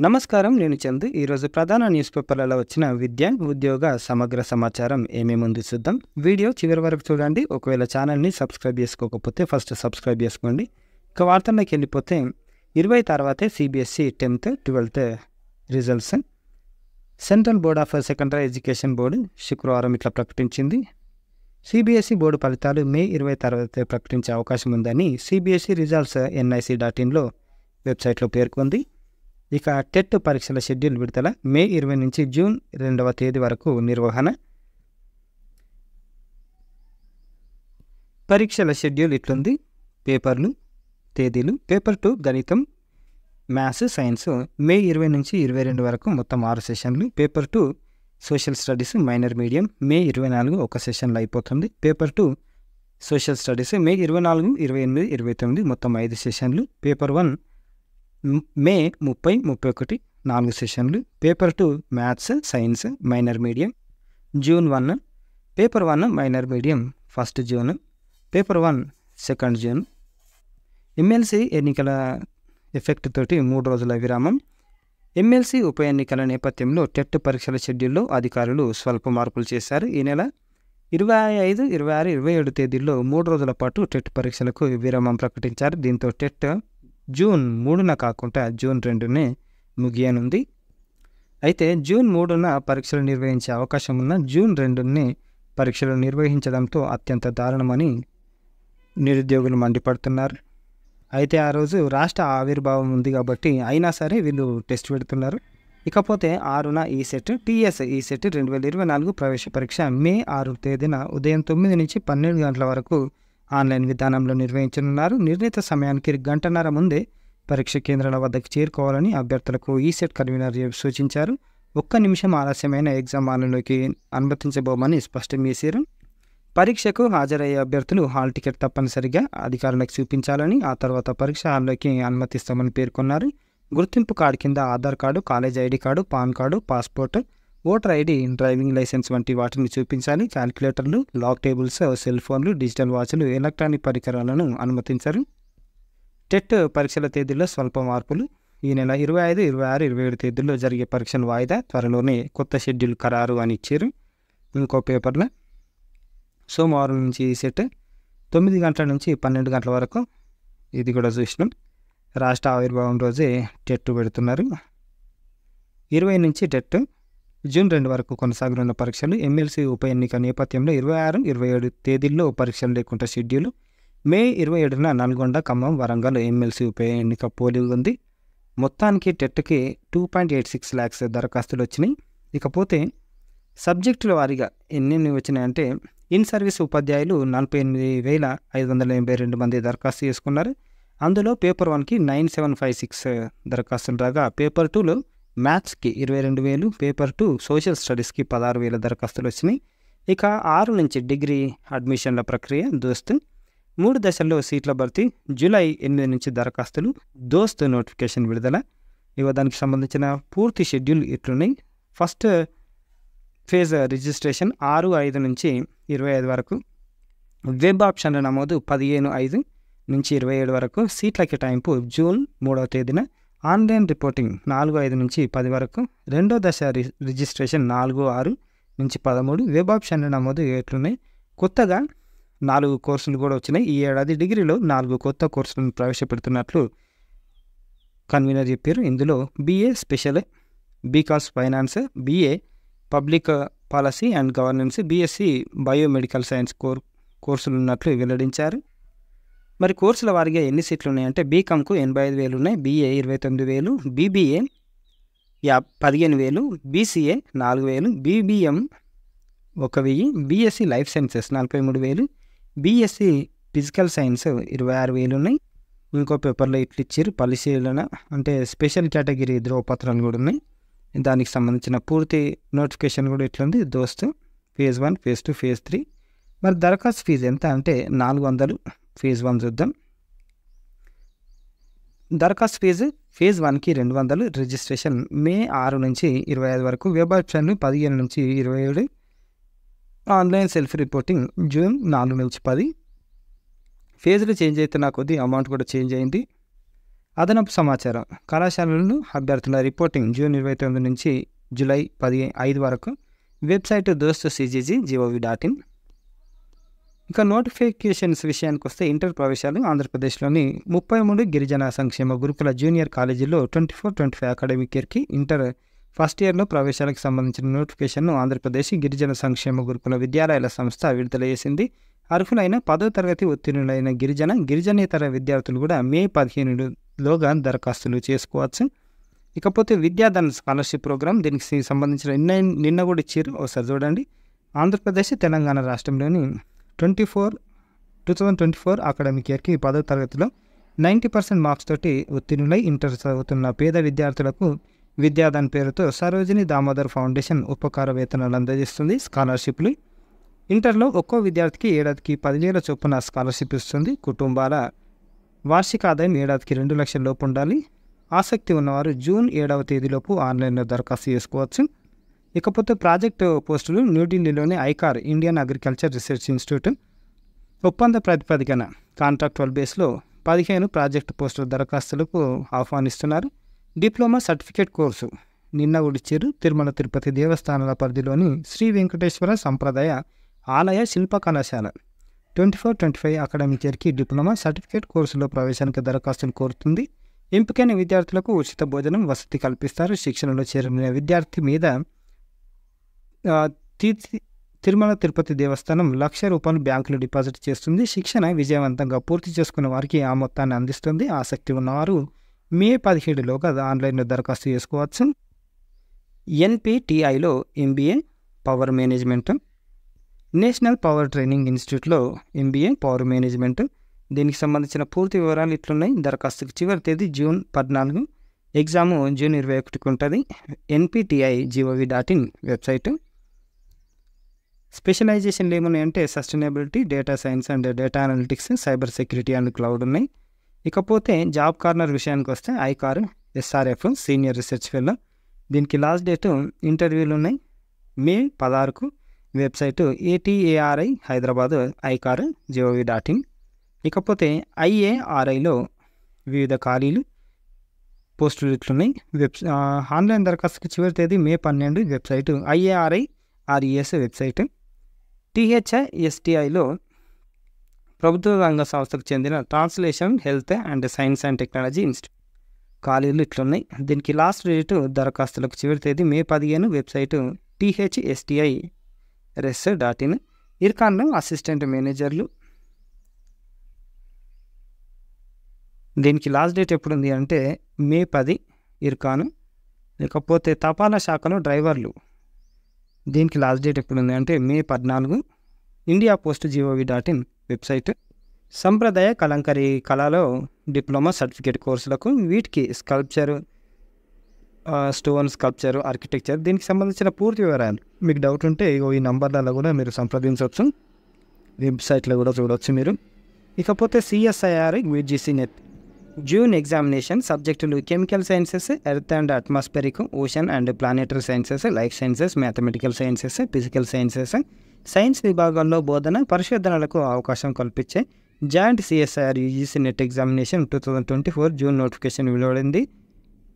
నమస్కారం. నేను చందు. ఈరోజు ప్రధాన న్యూస్ పేపర్లలో వచ్చిన విద్య, ఉద్యోగ సమగ్ర సమాచారం ఏమేముంది చూద్దాం. వీడియో చివరి వరకు చూడండి. ఒకవేళ ఛానల్ని సబ్స్క్రైబ్ చేసుకోకపోతే ఫస్ట్ సబ్స్క్రైబ్ చేసుకోండి. ఇక వార్తల్లోకి వెళ్ళిపోతే 20 తర్వాతే CBSE 10th, 12th results. Central board of secondary education board శుక్రవారం ఇట్లా ప్రకటించింది. సిబిఎస్ఈ బోర్డు ఫలితాలు మే 20 తర్వాతే ప్రకటించే అవకాశం ఉందని సిబిఎస్ఈ రిజల్ట్స్ nic.inలో వెబ్సైట్లో పేర్కొంది. ఇక టెట్ పరీక్షల షెడ్యూల్ విడుదల. మే 20 నుంచి జూన్ 2వ తేదీ వరకు నిర్వహణ. పరీక్షల షెడ్యూల్ ఇట్లుంది. పేపర్లు, తేదీలు. పేపర్ 2 గణితం, మ్యాథ్స్, సైన్స్ మే 20 నుంచి 22 వరకు మొత్తం 6 సెషన్లు. Paper 2 social studies minor medium May 24 ఒక సెషన్లో అయిపోతుంది. పేపర్ 2 సోషల్ స్టడీస్ మే 24, 28, 29 మొత్తం 5 సెషన్లు. పేపర్ 1 మే 30, 31 4 సెషన్లు. Paper 2 maths, science minor medium June 1. Paper 1 minor medium 1 June. Paper 1 2 June. MLC ఎన్నికల ఎఫెక్ట్ తోటి 3 రోజుల విరామం. ఎమ్మెల్సీ ఉప ఎన్నికల నేపథ్యంలో టెట్ పరీక్షల షెడ్యూల్లో అధికారులు స్వల్ప మార్పులు చేశారు. ఈ నెల 25, 26, 27 తేదీల్లో 3 రోజుల పాటు టెట్ పరీక్షలకు విరామం ప్రకటించారు. దీంతో టెట్ జూన్ 3న కాకుండా జూన్ 2నే ముగియనుంది. అయితే జూన్ 3న పరీక్షలు నిర్వహించే అవకాశం ఉన్న జూన్ 2నే పరీక్షలు నిర్వహించడంతో అత్యంత దారుణమని నిరుద్యోగులు మండిపడుతున్నారు. అయితే ఆ రోజు రాష్ట్ర ఆవిర్భావం ఉంది కాబట్టి అయినా సరే వీళ్ళు టెస్ట్ పెడుతున్నారు. ఇకపోతే 6న ఈసెట్, టీఎస్ ఈసెట్ 2024 ప్రవేశ పరీక్ష మే 6 తేదీన ఉదయం 9 నుంచి 12 గంటల వరకు ఆన్లైన్ విధానంలో నిర్వహించనున్నారు. నిర్ణీత సమయానికి గంటన్నర ముందే పరీక్ష కేంద్రాల వద్దకు చేరుకోవాలని అభ్యర్థులకు ఈసెట్ కన్వీనర్ సూచించారు. 1 నిమిషం ఆలస్యమైన ఎగ్జామ్ హాల్లోకి అనుమతించబోమని స్పష్టం చేశారు. పరీక్షకు హాజరయ్యే అభ్యర్థులు హాల్ టికెట్ తప్పనిసరిగా అధికారులకు చూపించాలని, ఆ తర్వాత పరీక్ష హాల్లోకి అనుమతిస్తామని పేర్కొన్నారు. గుర్తింపు కార్డు కింద Aadhaar card, college ID card, PAN card, passport, voter ID, driving licence వంటి వాటిని చూపించాలి. క్యాలిక్యులేటర్లు, లాక్ టేబుల్స్, సెల్ ఫోన్లు, డిజిటల్ వాచ్లు, ఎలక్ట్రానిక్ పరికరాలను అనుమతించారు. టెట్ పరీక్షల తేదీల్లో స్వల్ప మార్పులు. ఈ నెల 25, 26, 27 తేదీల్లో జరిగే పరీక్షలు వాయిదా. త్వరలోనే కొత్త షెడ్యూల్ ఖరారు అని ఇచ్చారు. ఇంకో పేపర్లో సోమవారం నుంచి ఈ సెట్ 9 గంటల నుంచి 12 గంటల వరకు. ఇది కూడా చూసినాం. రాష్ట్ర ఆవిర్భావం రోజే టెట్ పెడుతున్నారు. 20 నుంచి టెట్ జూన్ 2 వరకు కొనసాగనున్న పరీక్షలు. ఎమ్మెల్సీ ఉప ఎన్నిక నేపథ్యంలో 26, 27 తేదీల్లో పరీక్షలు లేకుండా షెడ్యూల్. మే 27న నల్గొండ, ఖమ్మం, వరంగల్ ఎమ్మెల్సీ ఉప ఎన్నిక పోలింగ్ ఉంది. మొత్తానికి టెట్కి 2.86 lakhs దరఖాస్తులు వచ్చినాయి. ఇకపోతే సబ్జెక్టుల వారీగా ఎన్ని వచ్చినాయంటే ఇన్ సర్వీస్ ఉపాధ్యాయులు 48,582 మంది దరఖాస్తు చేసుకున్నారు. అందులో పేపర్ 1కి 9756 దరఖాస్తులు రాగా, పేపర్ 2లో మ్యాథ్స్కి 22,000, పేపర్ 2 సోషల్ స్టడీస్కి 16,000 దరఖాస్తులు వచ్చినాయి. ఇక 6 నుంచి డిగ్రీ అడ్మిషన్ల ప్రక్రియ. దోస్త్ 3 దశల్లో సీట్ల భర్తీ. జూలై 8 నుంచి దరఖాస్తులు. దోస్త్ నోటిఫికేషన్ విడుదల. దానికి సంబంధించిన పూర్తి షెడ్యూల్ ఇట్లున్నాయి. ఫస్ట్ ఫేజ్ రిజిస్ట్రేషన్ 6/5 నుంచి 25 వరకు. వెబ్ ఆప్షన్ల నమోదు 15/5 నుంచి 27 వరకు. సీట్ల కేటాయింపు జూన్ 3వ తేదీన. ఆన్లైన్ రిపోర్టింగ్ 4/5 నుంచి 10 వరకు. రెండో దశ రిజిస్ట్రేషన్ 4/6 నుంచి 13. వెబ్ ఆప్షన్ల నమోదు ఎట్లున్నాయి. కొత్తగా 4 కోర్సులు కూడా వచ్చినాయి. ఈ ఏడాది డిగ్రీలో 4 కొత్త కోర్సులను ప్రవేశపెడుతున్నట్లు కన్వీనర్ చెప్పారు. ఇందులో BA special, because finance, BA public policy and governance, BSc biomedical science కోర్సులు ఉన్నట్లు వెల్లడించారు. మరి కోర్సుల వారీగా ఎన్ని సీట్లు ఉన్నాయంటే బీకామ్కు 85,000 ఉన్నాయి, BA 29,000, BBA 15,000, BCA 4,000, BBM 1,000, BSc life sciences 43,000, BSc physical science 26,000 ఉన్నాయి. ఇంకో పేపర్లో ఇట్లు ఇచ్చారు. పరిశీలన అంటే స్పెషల్ కేటగిరీ ధ్రువపత్రాలు కూడా ఉన్నాయి. దానికి సంబంధించిన పూర్తి నోటిఫికేషన్ కూడా ఇట్లుంది. దోస్త్ ఫేజ్ 1, ఫేజ్ 2, ఫేజ్ 3. మరి దరఖాస్తు ఫీజు ఎంత అంటే 400. ఫేజ్ 1 చూద్దాం. దరఖాస్తు ఫీజు ఫేజ్ 1కి 200. రిజిస్ట్రేషన్ మే 6 నుంచి 25 వరకు. వెబ్ ఆప్షన్లు 15 నుంచి 27. ఆన్లైన్ సెల్ఫ్ రిపోర్టింగ్ జూన్ 4 నుంచి 10. ఫేజ్లు చేంజ్ అయితే నా కొద్ది అమౌంట్ కూడా చేంజ్ అయింది. అదనపు సమాచారం కళాశాలలు అభ్యర్థుల రిపోర్టింగ్ జూన్ 29 నుంచి జూలై 5 వరకు వెబ్సైట్ dostu.cgg.gov.in. ఇంకా నోటిఫికేషన్స్ విషయానికి వస్తే ఇంటర్ ప్రవేశాలు ఆంధ్రప్రదేశ్లోని 33 గిరిజన సంక్షేమ గురుకుల జూనియర్ కాలేజీల్లో 24-25 అకాడమిక్ ఇయర్కి ఇంటర్ ఫస్ట్ ఇయర్లో ప్రవేశాలకు సంబంధించిన నోటిఫికేషన్ను ఆంధ్రప్రదేశ్ గిరిజన సంక్షేమ గురుకుల విద్యాలయాల సంస్థ విడుదల చేసింది. అర్హులైన 10వ తరగతి ఉత్తీర్ణులైన గిరిజనేతర విద్యార్థులు కూడా మే 15లోగా దరఖాస్తులు చేసుకోవచ్చు. ఇకపోతే విద్యాధన్ స్కాలర్షిప్ ప్రోగ్రామ్, దీనికి సంబంధించిన నిన్న కూడా ఇచ్చారు, ఒకసారి చూడండి. ఆంధ్రప్రదేశ్ తెలంగాణ రాష్ట్రంలోని 2024 అకాడమిక్ ఇయర్కి 10వ తరగతిలో 90% మార్క్స్ తోటి ఉత్తీర్ణులై ఇంటర్ చదువుతున్న పేద విద్యార్థులకు విద్యాధన్ పేరుతో సరోజిని దామోదర్ ఫౌండేషన్ ఉపకార వేతనాలు అందజేస్తుంది. స్కాలర్షిప్లు ఇంటర్లో ఒక్కో విద్యార్థికి ఏడాదికి 10,000 చొప్పున స్కాలర్షిప్ ఇస్తుంది. కుటుంబాల వార్షిక ఆదాయం ఏడాదికి 2 లక్షల లోపు ఉండాలి. ఆసక్తి ఉన్నవారు జూన్ 7వ తేదీలోపు ఆన్లైన్లో దరఖాస్తు చేసుకోవచ్చు. ఇకపోతే ప్రాజెక్టు పోస్టులు న్యూఢిల్లీలోని ICAR Indian agriculture research institute ఒప్పంద ప్రాతిపదికన కాంట్రాక్టువల్ బేస్లో 15 ప్రాజెక్టు పోస్టుల దరఖాస్తులకు ఆహ్వానిస్తున్నారు. డిప్లొమా సర్టిఫికేట్ కోర్సు నిన్న ఉడిచారు. తిరుమల తిరుపతి దేవస్థానాల పరిధిలోని శ్రీ వెంకటేశ్వర సంప్రదాయ ఆలయ శిల్ప కళాశాల 24-25 అకాడమిక్ ఇయర్కి డిప్లొమా సర్టిఫికేట్ కోర్సులో ప్రవేశానికి దరఖాస్తులు కోరుతుంది. ఎంపికైన విద్యార్థులకు ఉచిత భోజనం వసతి కల్పిస్తారు. శిక్షణలో చేరిన విద్యార్థి మీద తిరుమల తిరుపతి దేవస్థానం ₹1,00,000 బ్యాంకులో డిపాజిట్ చేస్తుంది. శిక్షణ విజయవంతంగా పూర్తి చేసుకున్న వారికి ఆ మొత్తాన్ని అందిస్తుంది. ఆసక్తి ఉన్నవారు మే 17లోగా ఆన్లైన్లో దరఖాస్తు చేసుకోవచ్చు. NPTIలో MBA power management, national power training ఇన్స్టిట్యూట్లో MBA పవర్ మేనేజ్మెంట్, దీనికి సంబంధించిన పూర్తి వివరాలు ఇట్లున్నాయి. దరఖాస్తుకు చివరి తేదీ జూన్ 14, ఎగ్జాము జూన్ 21కి ఉంటుంది. NPTI.gov.in website. స్పెషలైజేషన్లు ఏమున్నాయంటే sustainability, data science and data analytics, cyber security and cloud ఉన్నాయి. ఇకపోతే జాబ్ కార్నర్ విషయానికి వస్తే ICAR SRF senior research fellow, దీనికి లాస్ట్ డేట్ ఇంటర్వ్యూలు ఉన్నాయి మే 16కు. Website ATARI Hyderabad ICAR.gov.in. ఇకపోతే IARIలో వివిధ ఖాళీలు పోస్టులు ఇట్లున్నాయి. ఆన్లైన్ దరఖాస్తుకు చివరి తేదీ మే 12. Website IARI-RES website. THISTIలో ప్రభుత్వ రంగ సంస్థకు చెందిన translation health and science and technology institute ఖాళీలు ఇట్లున్నాయి. దీనికి లాస్ట్ డేటు దరఖాస్తులకు చివరి తేదీ మే 15. Website THSTIRES.in. ఇర్కాన్లో అసిస్టెంట్ మేనేజర్లు, దీనికి లాస్ట్ డేట్ ఎప్పుడు ఉంది అంటే మే 10 ఇర్కాను. ఇకపోతే తపాలా శాఖలో డ్రైవర్లు, దీనికి లాస్ట్ డేట్ ఎప్పుడు ఉంది అంటే మే 14. India post gov.in website. సంప్రదాయ కలంకరీ కళలో డిప్లొమా సర్టిఫికేట్ కోర్సులకు వీటికి స్కల్ప్చర్, స్టోన్ స్కల్ప్చర్, ఆర్కిటెక్చర్, దీనికి సంబంధించిన పూర్తి వివరాలు మీకు డౌట్ ఉంటే ఈ నంబర్లలో కూడా మీరు సంప్రదించవచ్చు. వెబ్సైట్లో కూడా చూడవచ్చు మీరు. ఇకపోతే CSIR UGC net June examination సబ్జెక్టులు chemical sciences, earth and atmospheric, ocean and planetary sciences, life sciences, mathematical sciences, physical sciences, science విభాగాల్లో బోధన పరిశోధనలకు అవకాశం కల్పించే joint CSIR UGC net examination 2024 June notification వెలువడింది.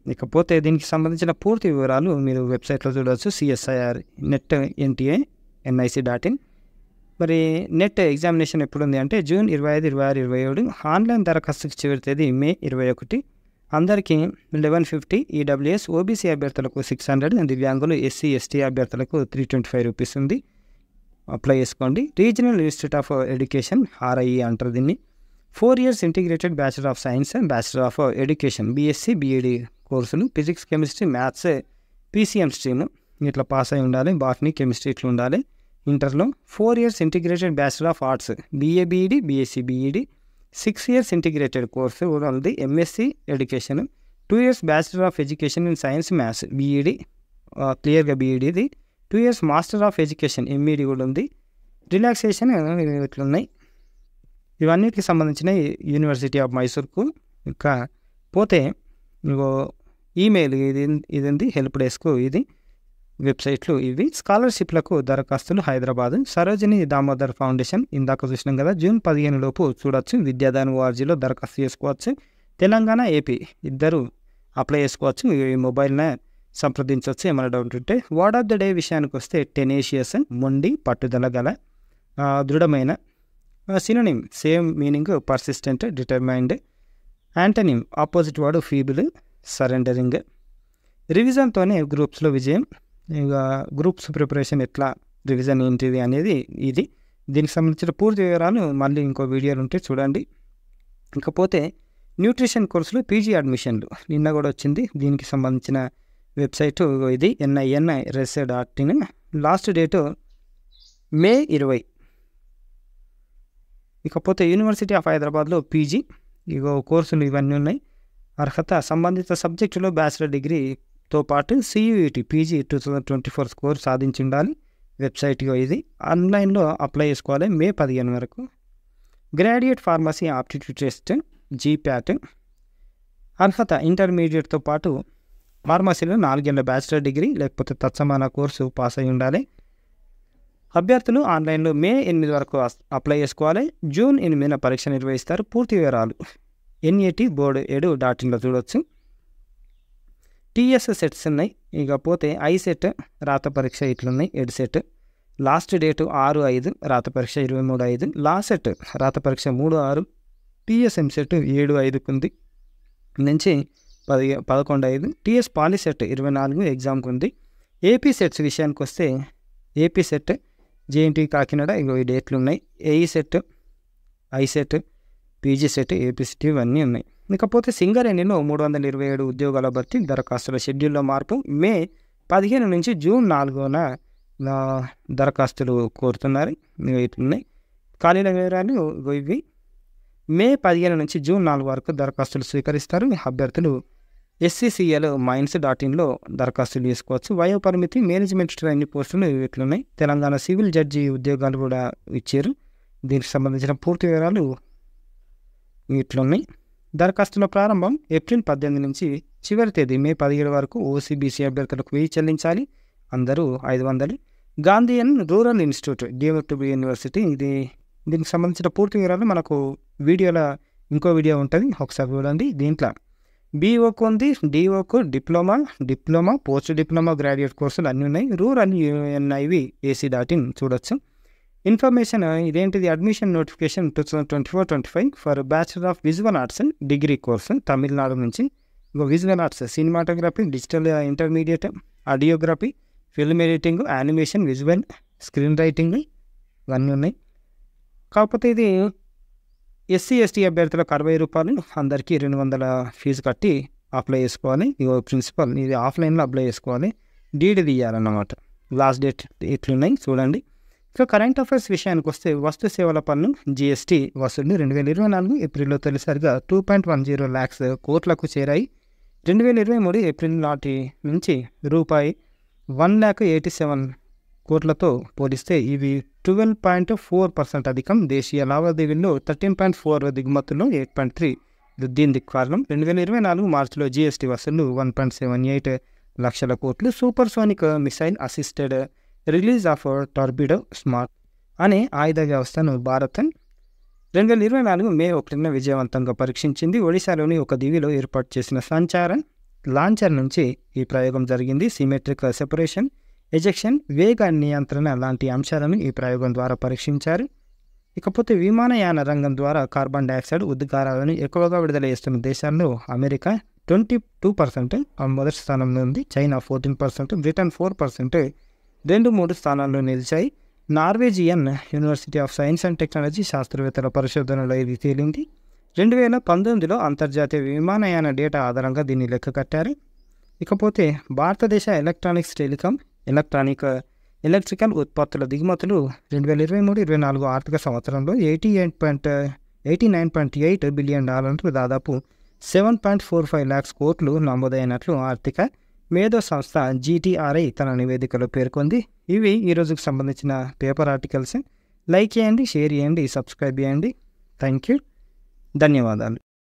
ఇకపోతే దీనికి సంబంధించిన పూర్తి వివరాలు మీరు వెబ్సైట్లో చూడవచ్చు. CSIR net NTA NIC.in. మరి నెట్ ఎగ్జామినేషన్ ఎప్పుడు ఉంది అంటే జూన్ 25, 26, 27. ఆన్లైన్ దరఖాస్తుకి చివరి తేదీ మే 21. అందరికీ 1150. EWS OBC అభ్యర్థులకు 600, దివ్యాంగులు SC ST అభ్యర్థులకు 325 రూపీస్ ఉంది. అప్లై చేసుకోండి. Regional institute of education RIE అంటారు దీన్ని. 4 years integrated bachelor of science, bachelor of education BSc BEd కోర్సులు physics, chemistry, maths, PCM stream ఇట్లా పాస్ అయి ఉండాలి. బాటనీ, కెమిస్ట్రీ ఇట్లా ఉండాలి. ఇంటర్లో 4 years integrated bachelor of arts BA BEd BSc BEd. 6 years integrated course కూడా ఉంది MSc education. 2 years bachelor of education in science maths BEd క్లియర్గా BEdది. 2 years master of education MEd కూడా ఉంది. రిలాక్సేషన్ ఇట్లున్నాయి. ఇవన్నిటికి సంబంధించిన యూనివర్సిటీ ఆఫ్ మైసూర్కు. ఇంకా పోతే ఈమెయిల్ ఇది హెల్ప్ డెస్క్, ఇది వెబ్సైట్లు ఇవి. స్కాలర్షిప్లకు దరఖాస్తులు హైదరాబాద్ సరోజిని దామోదర్ ఫౌండేషన్ ఇందాక చూసినాం కదా, జూన్ 15 లోపు చూడొచ్చు. విద్యాదాన్ ORGలో దరఖాస్తు చేసుకోవచ్చు. తెలంగాణ, ఏపీ ఇద్దరు అప్లై చేసుకోవచ్చు. ఈ మొబైల్నే సంప్రదించవచ్చు ఏమైనా డౌట్ ఉంటే. వర్డ్ ఆఫ్ ద డే విషయానికి వస్తే టెనేషియస్, మొండి, పట్టుదల గల, దృఢమైన. Synonym same meaning persistent, determined. Antonym opposite word feeble, surrendering. రివిజన్తోనే గ్రూప్స్లో విజయం. ఇక గ్రూప్స్ ప్రిపరేషన్ ఎట్లా, రివిజన్ ఏంటిది అనేది ఇది. దీనికి సంబంధించిన పూర్తి వివరాలు మళ్ళీ ఇంకో వీడియోలు ఉంటే చూడండి. ఇకపోతే న్యూట్రిషన్ కోర్సులు పీజీ అడ్మిషన్లు నిన్న కూడా వచ్చింది. దీనికి సంబంధించిన వెబ్సైట్ ఇది NINRES.in. Last date May 20. ఇకపోతే యూనివర్సిటీ ఆఫ్ హైదరాబాద్లో పీజీ ఇగో కోర్సులు ఇవన్నీ ఉన్నాయి. అర్హత సంబంధిత సబ్జెక్టులో బ్యాచిలర్ డిగ్రీతో పాటు CUET పీజీ 2024 స్కోర్ సాధించి ఉండాలి. వెబ్సైట్ ఇది ఆన్లైన్లో అప్లై చేసుకోవాలి May 15 వరకు. Graduate pharmacy aptitude test GPAT. అర్హత ఇంటర్మీడియట్తో పాటు ఫార్మసీలో 4 ఏళ్ల బ్యాచిలర్ డిగ్రీ లేకపోతే తత్సమాన కోర్సు పాస్ అయి ఉండాలి. అభ్యర్థులు ఆన్లైన్లో May 8 వరకు అప్లై చేసుకోవాలి. June 8న పరీక్ష నిర్వహిస్తారు. పూర్తి వివరాలు NAT board.edu.inలో చూడవచ్చు. TS సెట్స్ ఉన్నాయి. ఇకపోతే ఐసెట్ రాత పరీక్ష ఇట్లున్నాయి. ఎడ్సెట్ లాస్ట్ డేటు 6/5, రాత పరీక్ష 23/5. లాసెట్ రాత పరీక్ష 3/6. TS ఎంసెట్ 7/5 ఉంది నుంచి 11/5. TS పాలిసెట్ 24 ఎగ్జామ్కి ఉంది. AP సెట్స్ విషయానికి వస్తే AP సెట్ JNT కాకినాడ ఇగో ఈ డేట్లు ఉన్నాయి. AE set, ICET, PG set, AP set ఇవన్నీ ఉన్నాయి. ఇకపోతే సింగరేణిలో 327 ఉద్యోగాల భర్తీ. దరఖాస్తుల షెడ్యూల్లో మార్పు. May 15 నుంచి June 4న దరఖాస్తులు కోరుతున్నారు. ఇట్లున్నాయి ఖాళీల వివరాలు ఇవి. May 15 నుంచి June 4 వరకు దరఖాస్తులు స్వీకరిస్తారు. అభ్యర్థులు SCCL-Mines.inలో దరఖాస్తులు చేసుకోవచ్చు. వయోపరిమితి మేనేజ్మెంట్ ట్రైనింగ్ పోస్టులు ఇట్లున్నాయి. తెలంగాణ సివిల్ జడ్జి ఉద్యోగాలు కూడా ఇచ్చారు. దీనికి సంబంధించిన పూర్తి వివరాలు ఇట్లున్నాయి. దరఖాస్తుల ప్రారంభం April 18 నుంచి చివరి తేదీ May 17 వరకు. OCBC అభ్యర్థులకు 1000 చెల్లించాలి. అందరూ 500. Gandhian rural institute DMFB university దీనికి సంబంధించిన పూర్తి వివరాలు మనకు వీడియోలో ఇంకో వీడియో ఉంటుంది, ఒకసారి చూడండి. దీంట్లో BOకు ఉంది, DOకు డిప్లొమా, పోస్ట్ డిప్లొమా, గ్రాడ్యుయేట్ కోర్సులు అన్నీ ఉన్నాయి. రూరల్ UNIV.ac.in చూడొచ్చు. ఇన్ఫర్మేషన్ ఇదేంటిది, admission notification 2024-25 for bachelor of visual arts degree course Tamil Nadu నుంచి. Visual arts cinematography, digital intermediate, audiography, film editing, animation, visual, screen writing ఇవన్నీ ఉన్నాయి. కాకపోతే ఇది SC/ST అభ్యర్థులకు 60 రూపాయలు, అందరికీ 200 ఫీజు కట్టి అప్లై చేసుకోవాలి. ఇగో ప్రిన్సిపల్ ఇది ఆఫ్లైన్లో అప్లై చేసుకోవాలి. డీడీ తీయాలన్నమాట. లాస్ట్ డేట్ ఇట్లున్నాయి చూడండి. ఇక కరెంట్ అఫైర్స్ విషయానికి వస్తే వస్తు సేవల పన్ను GST వసూళ్లు 2024 ఏప్రిల్లో తొలిసారిగా 2.10 lakhs కోట్లకు చేరాయి. 2023 ఏప్రిల్ నాటి నుంచి రూపాయి 1,87 కోట్లతో పోలిస్తే ఇవి 12.4% అధికం. దేశీయ లావాదేవీల్లో 13.4, దిగుమతుల్లో 8.3 దీనికి కారణం. 2024 మార్చిలో GST వసూళ్లు 1.78 లక్షల కోట్లు. Super sonic missile assisted release of torpedo smart అనే ఆయుధ వ్యవస్థను భారత్ 2024 May 1న విజయవంతంగా పరీక్షించింది. ఒడిశాలోని ఒక దీవిలో ఏర్పాటు చేసిన లాంచర్ నుంచి ఈ ప్రయోగం జరిగింది. సిమెట్రిక్ సెపరేషన్, ఎజెక్షన్, వేగ నియంత్రణ లాంటి అంశాలను ఈ ప్రయోగం ద్వారా పరీక్షించారు. ఇకపోతే విమానయాన రంగం ద్వారా కార్బన్ డైఆక్సైడ్ ఉద్గారాలను ఎక్కువగా విడుదల చేస్తున్న దేశాల్లో అమెరికా 22% మొదటి స్థానంలో ఉంది. చైనా 14%, బ్రిటన్ 4%, 2-3 స్థానాల్లో నిలిచాయి. Norwegian university of science and technology శాస్త్రవేత్తల పరిశోధనలో ఇది తేలింది. 2019లో అంతర్జాతీయ విమానయాన డేటా ఆధారంగా దీన్ని లెక్క కట్టారు. ఇకపోతే భారతదేశ ఎలక్ట్రికల్ ఉత్పత్తుల దిగుమతులు 2023-24 ఆర్థిక సంవత్సరంలో $89.8 బిలియన్, దాదాపు 7.45 lakhs కోట్లు నమోదైనట్లు ఆర్థిక మేధో సంస్థ GTRI తన నివేదికలో పేర్కొంది. ఇవి ఈ రోజుకు సంబంధించిన పేపర్ ఆర్టికల్స్. లైక్ చేయండి, షేర్ చేయండి, సబ్స్క్రైబ్ చేయండి. థ్యాంక్ యూ, ధన్యవాదాలు.